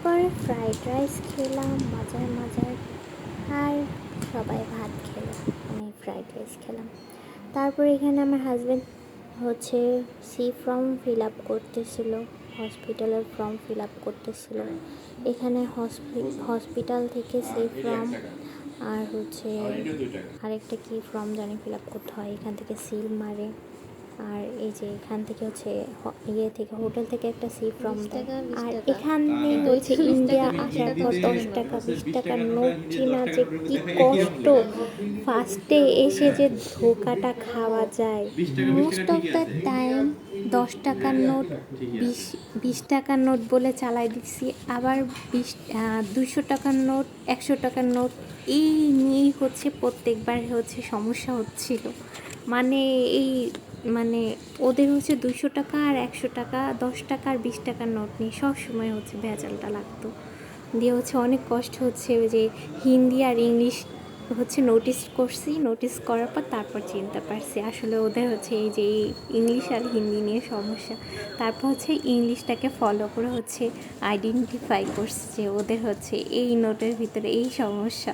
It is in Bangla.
তারপরে ফ্রাইড রাইস খেলাম মজার মজার, আর সবাই ভাত খেলো, আমি ফ্রাইড রাইস খেলাম। তারপরে এখানে আমার হাজব্যান্ড হচ্ছে ফর্ম ফিল আপ করতেছিল, হসপিটালের ফর্ম ফিল আপ করতেছিল। এখানে হসপিটাল থেকে ফর্ম আর হচ্ছে আরেকটা কি ফর্ম জানি ফিল আপ করতে হয়, এখান থেকে সিল মারে। আর এই যে এখান থেকে হচ্ছে ইয়ে থেকে হোটেল থেকে একটা ফর্ম দেয়। আর এখানে হচ্ছে ইন্ডিয়া আসার পর 10 টাকা 20 টাকার নোট চিনা যে কি কষ্ট, ফার্স্টে এসে যে ধোকাটা খাওয়া যায়। মোস্ট অফ দ্য টাইম 10 টাকার নোট 20 টাকার নোট বলে চালাই দিচ্ছি, আবার 200 টাকার নোট 100 টাকার নোট এই নিয়েই হচ্ছে প্রত্যেকবার হচ্ছে সমস্যা হচ্ছিল। মানে ওদের হচ্ছে 200 টাকা আর 100 টাকা 10 টাকা আর 20 টাকার নোট নিয়ে সবসময় হচ্ছে ভেজালটা লাগতো। দিয়ে হচ্ছে অনেক কষ্ট হচ্ছে যে হিন্দি আর ইংলিশ হচ্ছে নোটিস করার পর তারপর চিনতে পারছি আসলে ওদের হচ্ছে এই যে ইংলিশ আর হিন্দি নিয়ে সমস্যা। তারপর হচ্ছে ইংলিশটাকে ফলো করে হচ্ছে আইডেন্টিফাই করছে যে ওদের হচ্ছে এই নোটের ভিতরে এই সমস্যা।